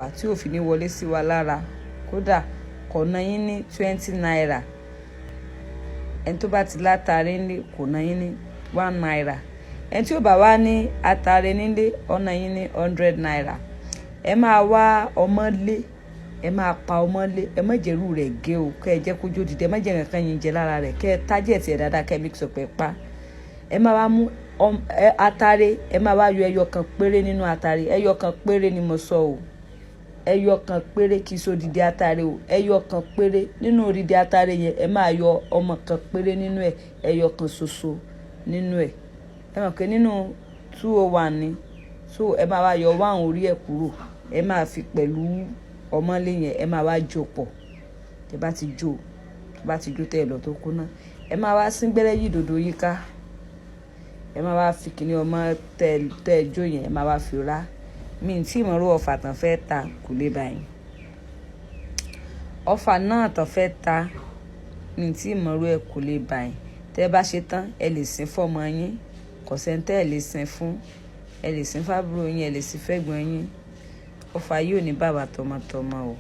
ọfà tí ò fi ní wọlé sí wa lára. Kódà kò ná yín ní 20 naira. Ẹni tó bá ti látàrí nílé kò ná yín ní 1 naira. Ẹni tí ò bá wá ní àtàrí nílé ó ná yín ní 100 naira. Ẹ máa wá ọmọ lé, ẹ máa pa ọmọ lé, ẹ má jẹ́rú rẹ̀ gé o, kẹ́ ẹ jẹ́ kó jó dìde, ẹ má jẹ́ nǹkan yín jẹ lára rẹ̀, kẹ́ ẹ tájẹ̀tì ẹ̀ dáadáa, kẹ́ ẹ mix up ẹ pa. Ẹ máa wá mú àtàrí, ẹ máa wá yọ ẹyọ kan péré nínú àtàrí, ẹyọ kan péré ni mo sọ o. Ẹyọ kan péré kì í so odidi àtàrí o, ẹyọ kan péré nínú odidi àtàrí yẹn ẹ máa yọ ọmọ kan péré nínú ẹ̀, ẹyọ kan ṣoṣo nínú ẹ̀. Ẹ mọ̀ pé nínú 201 ni, so ẹ máa wá yọ 1 orí ẹ̀ kúrò, ẹ máa fi pẹ̀lú ọmọlé yẹn ẹ máa wá jó pọ̀. Tẹ́ bá ti jó tẹ́ ẹ lọ tó kúná, ẹ máa wá sín gbẹ́rẹ́ yìí dòdò yìí ká. Ẹ máa wá fi kíní ọmọ tẹ́ ẹ jó yẹn ẹ máa wá fi rá. Mi tí ìmọ̀rú ọfà tán fẹ́ ta kò lè báyìí. Ọfà náà tán fẹ́ ta, mi tí ìmọ̀rú ẹ kò lè báyìí. Tẹ́ bá ṣe tán ẹ lè sin fọ́mọ yín, kò sẹ́ńtẹ́ ẹ lè sin fún, ẹ lè sin fábúrò yín, ẹ lè sin fẹ́gbọ́n yín. Ọfà yìí ò ní bàbá tọmọtọmọ o.